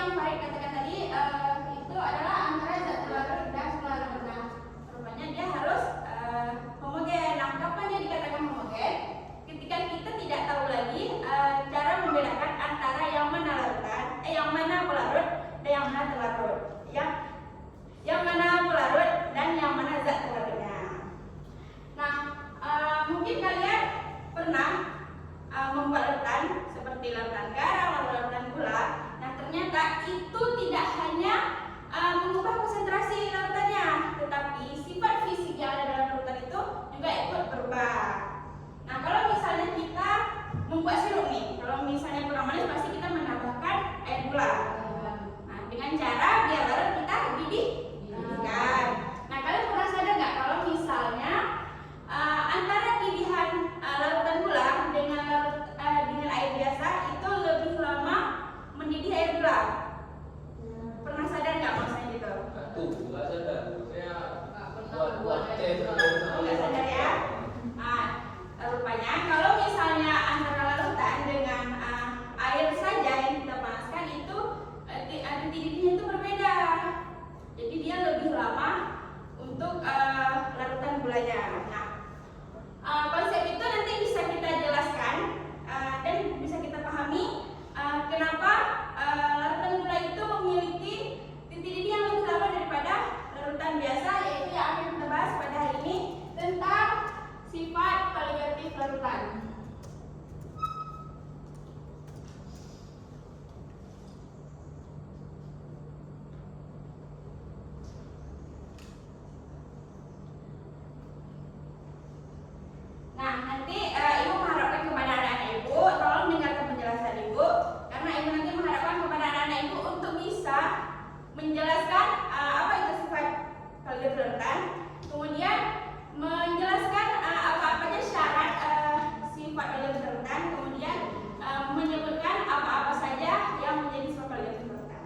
yang Farid katakan tadi itu adalah antara zat terlarut dan pelarut. Nah, rupanya dia harus homogen. Nah, kapan dia dikatakan homogen? Ketika kita tidak tahu lagi cara membedakan antara yang mana larutan, yang mana pelarut dan yang mana terlarut. Yang mana pelarut dan yang mana zat terlarutnya. Nah, mungkin kalian pernah membuat larutan seperti larutan garam atau larutan gula. Nah, ternyata itu tidak hanya mengubah konsentrasi larutannya, tetapi sifat fisik yang ada dalam larutan itu juga ikut berubah. Nah, kalau misalnya kita membuat sirup nih, kalau misalnya kurang manis pasti kita menambahkan air gula. Nah, dengan cara biar larut kita didihkan. Nah, kalian pernah sadar nggak kalau misalnya antara didihan larutan gula dengan air biasa itu lebih lama mendidih air gula? Pernah sadar nggak maksudnya gitu? Nggak sadar. Saya buat Nggak sadar ya? Rupanya kalau misalnya antara larutan dengan air saja yang kita panaskan itu didihnya itu berbeda. Jadi dia lebih lama untuk larutan gulanya. Nah, konsep itu nanti bisa kita jelaskan dan bisa kita pahami kenapa larutan gula itu memiliki titik didih yang lebih lama daripada larutan biasa, yaitu yang akan kita bahas pada hari ini tentang sifat koligatif larutan. Nah, nanti Ibu mengharapkan kepada anak-anak Ibu, tolong dengarkan penjelasan Ibu, karena Ibu nanti mengharapkan kepada anak-anak Ibu untuk bisa menjelaskan apa itu sifat koligatif larutan, kemudian menjelaskan apa aja syarat sifat koligatif larutan, kemudian menyebutkan apa-apa saja yang menjadi sifat koligatif larutan.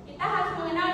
Kita harus mengenal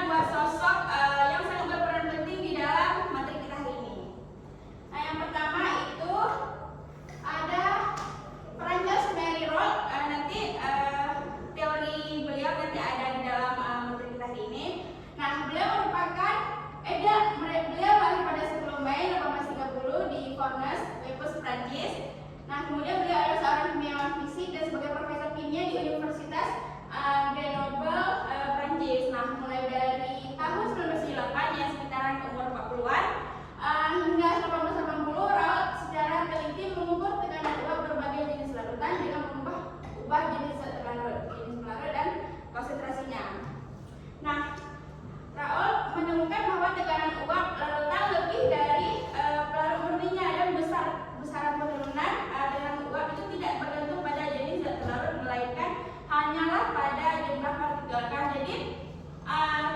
hanyalah pada jumlah partikel kan. Jadi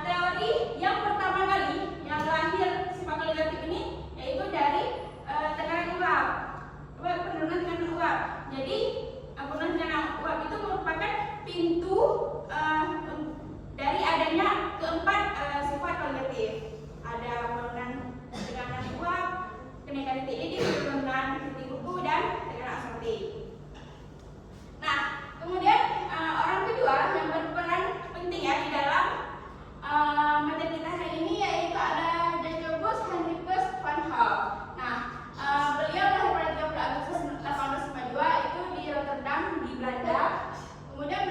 teori yang pertama kali yang lahir sifat koligatif ini yaitu dari tekanan uap, penurunan tekanan uap. Jadi penurunan tekanan uap itu merupakan pintu dari adanya keempat sifat koligatif. Ada penurunan tekanan uap, kenaikan titik didih, penurunan titik kuku, dan tekanan osmotik. Nah, kemudian orang kedua yang berperan penting ya di dalam materi kita hari ini yaitu ada Jacobus Hendrikus van Hal. Nah, beliau lahir pada 30 Agustus 1852 itu di Rotterdam di Belanda. Kemudian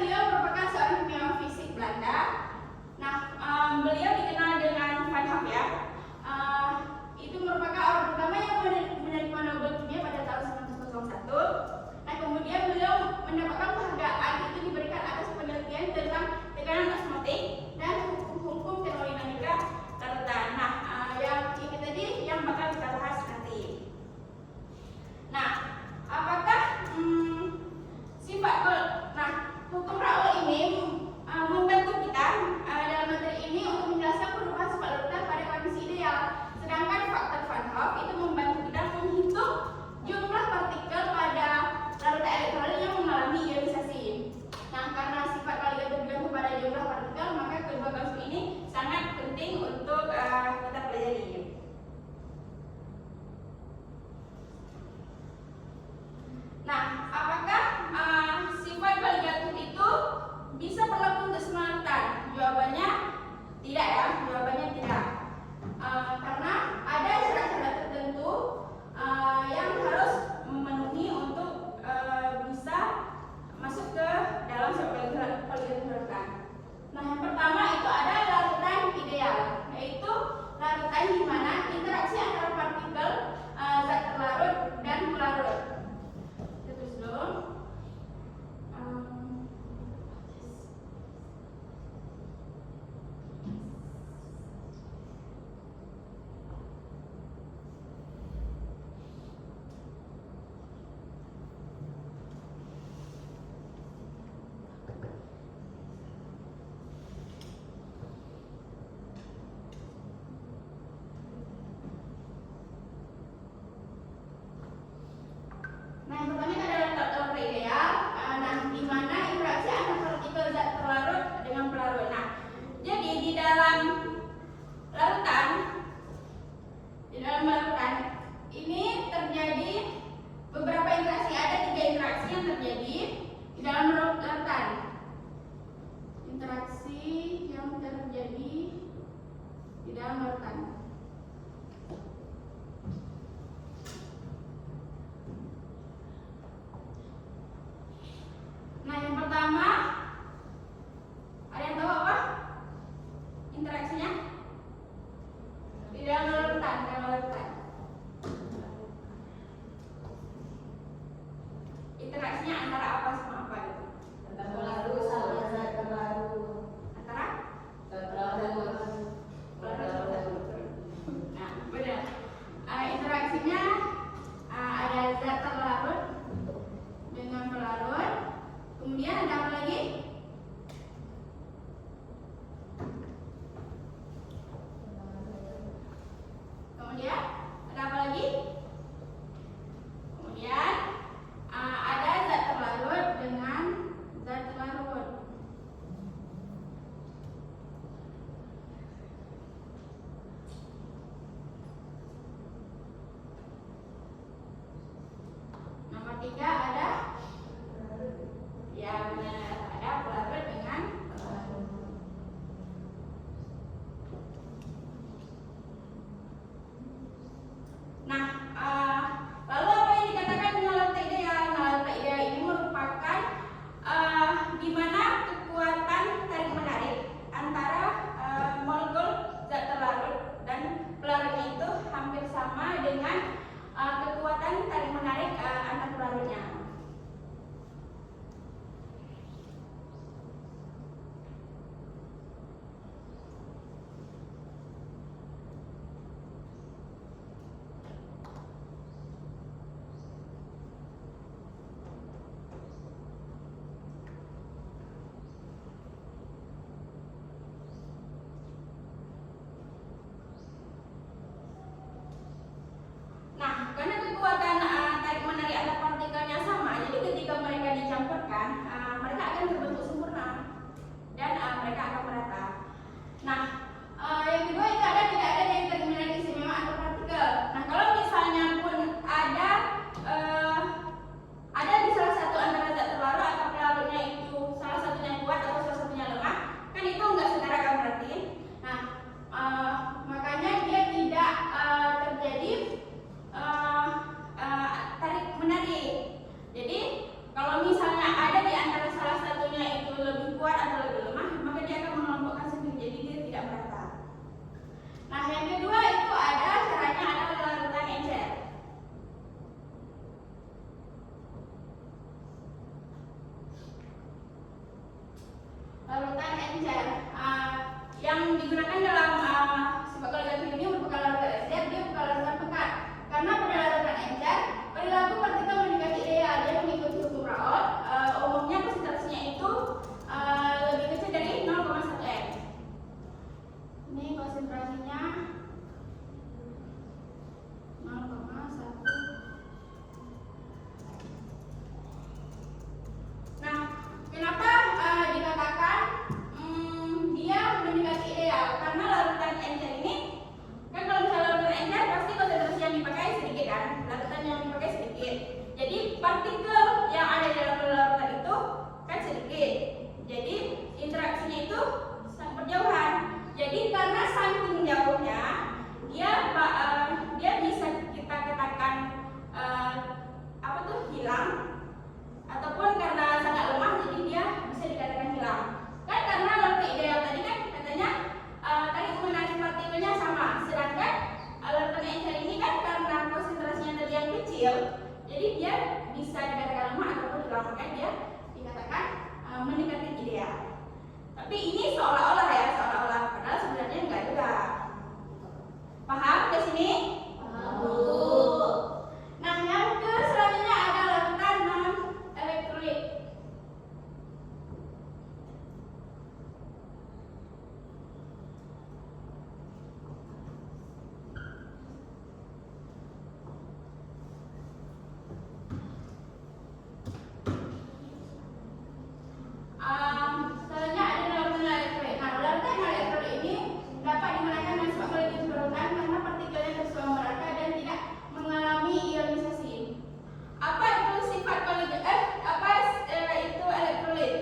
larutan encer. Yang digunakan dalam sifat koligatif ini merupakan larutan encer, dia bukan larutan pekat. Karena pada larutan encer, perilaku partikel mendekati ideal, dia mengikuti hukum Raoult. Umumnya konsentrasinya itu lebih kecil dari 0,1 m. Ini konsentrasinya 0,1. Nah, kenapa dikatakan dia mendekati ideal? Karena larutan encer ini kan, kalau misalnya larutan encer pasti konsentrasi yang dipakai sedikit kan, larutan yang dipakai sedikit. Jadi partikel yang ada di dalam larutan itu kan sedikit. Jadi interaksinya itu sangat berjauhan. Jadi karena saking jauhnya dia bisa kita katakan hilang, ataupun karena sangat lemah jadi dia bisa dikatakan hilang. Kan karena larutan ideal tadi kan katanya tadi mengenai partikelnya sama, sedangkan larutan encer ini kan karena konsentrasinya tadi yang kecil, jadi dia bisa dikatakan lemah ataupun hilang, makanya dia dikatakan mendekati ideal. Tapi ini seolah-olah ya, seolah-olah, padahal sebenarnya enggak juga. Paham ke sini? Paham. Nah, yang ke selanjutnya ada larutan non elektrolit. Selanjutnya ada larutan elektrolit. Nah, larutan elektrolit ini dapat digunakan dengan sifat koligatif larutan karena partikelnya bersua merata dan tidak mengalami ionisasi. Apa itu sifat koligatif? Apa itu elektrolit?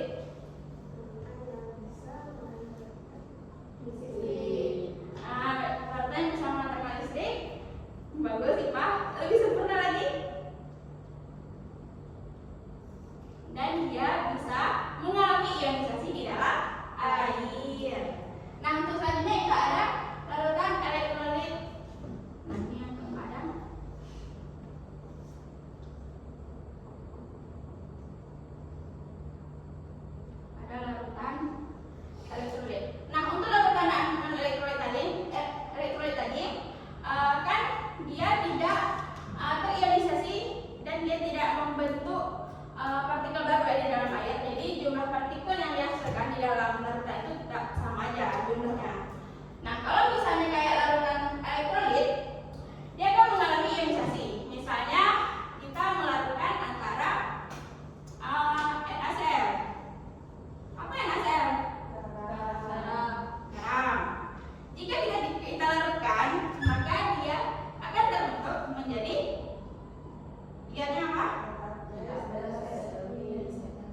Larutan bisa mengatakan listrik. Bagus, Ipa. Lebih sempurna lagi. Dan dia bisa mengalami ionisasi di dalam air. Nah, untuk selanjutnya itu ada larutan elektrolit. Nah, ini yang keempat. Ada larutan elektrolit. Nah, untuk larutan elektrolit tadi, kan dia tidak terionisasi dan dia tidak membentuk partikel baru di dalam air. Jadi jumlah partikel yang dihasilkan di dalam larutan itu tidak sama aja jumlahnya. Nah, kalau misalnya kayak larutan elektrolit, dia akan mengalami ionisasi. Misalnya kita melakukan antara NaCl. Apa NaCl? Garam. Jika kita larutkan, maka dia akan terbentuk menjadi iannya apa?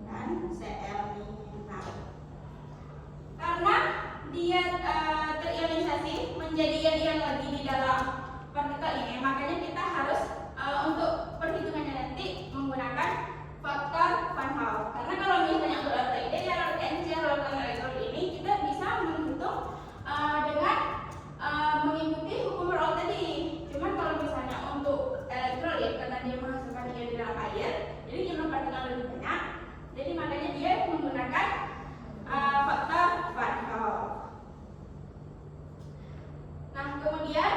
Dan Cl-. Karena dia terionisasi menjadi ion-ion lagi di dalam partikel ini, makanya kita harus untuk perhitungannya nanti menggunakan faktor Van Hoff. Karena kalau misalnya untuk larutan ideal, larutan encer, larutan elektrolit ini kita bisa menghitung dengan mengikuti hukum Raoult tadi. Cuman kalau misalnya untuk elektrolit, karena dia menghasilkan ion di dalam air, jadi jumlah partikel lebih banyak. Jadi makanya dia menggunakan faktor Van Hoff. Nah, kemudian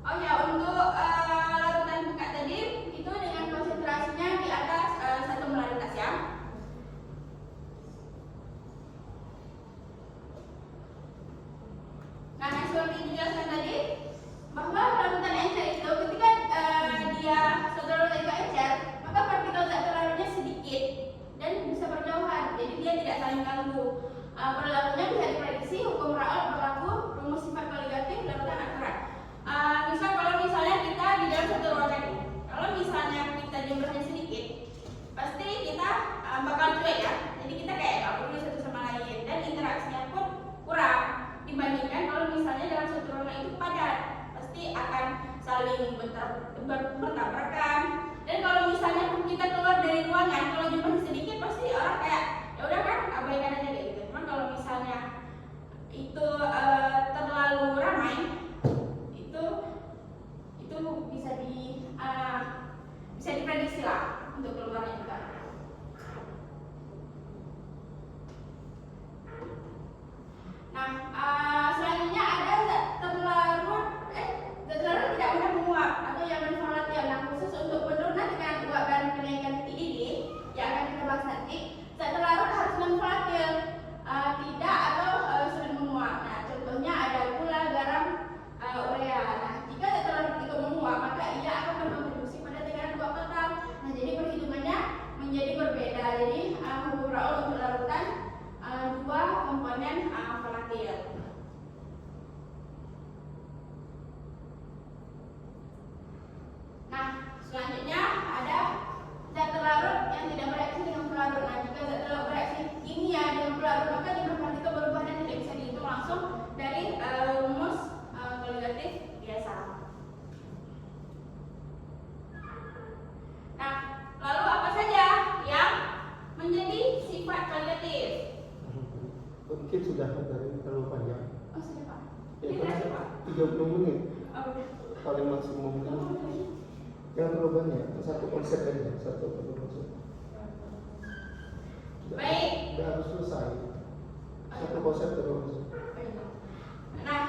Oh ya, untuk larutan pekat tadi itu dengan konsentrasinya di atas 1 mol liter ya. Nah, yang seperti dijelaskan tadi bahwa larutan encer itu ketika dia satu larutan itu encer, maka partikel zat terlarutnya sedikit dan bisa berjauhan, jadi dia tidak saling ganggu. Berlakunya bisa diprediksi, hukum Raoult berlaku, rumus sifat koligatif larutan akurat. Misal kalau misalnya kita di dalam satu ruangan ini, kalau misalnya kita jumlahnya sedikit, pasti kita bakal cuek ya. Jadi kita kayak nggak peduli satu sama lain dan interaksinya pun kurang dibandingkan kalau misalnya dalam satu ruangan itu padat, pasti akan saling bertabrakan. Dan kalau misalnya kita keluar dari ruangan, kalau jumlahnya sedikit, pasti orang kayak ya udah kan abaikan aja kayak gitu. Cuman kalau misalnya itu terlalu ramai, itu bisa diprediksi lah untuk keluarnya juga. Nah, selanjutnya ada zat terlarut tidak mudah menguap atau yang non volatile. Nah, khusus untuk penurunan tekanan uap dan kenaikan titik didih yang akan kita bahas nanti, zat terlarut harus non volatile, tidak atau sulit menguap. Nah, contohnya ada gula, garam, urea. Nah, jika zat terlarut itu menguap, maka ia akan berkontribusi pada tekanan uap total. Nah, jadi perhitungannya menjadi berbeda. Jadi hukum Raoult untuk larutan dua komponen volatil. Nah, selanjutnya ada zat terlarut yang tidak bereaksi dengan pelarut. Nah, jika zat terlarut bereaksi kimia dengan pelarut, maka jumlah partikel berubah dan tidak bisa dihitung langsung dari rumus koligatif biasa. Nah, lalu apa saja yang menjadi sifat koligatif? Mungkin sudah dari terlalu panjang. Oh, sudah Pak. Ya, Ini terakhir Pak. 30 menit Oh, udah. paling maksimum ini. Yang terlalu banyak, satu konsep aja, satu konsep. Baik. Udah harus selesai. Satu konsep terus. Nah,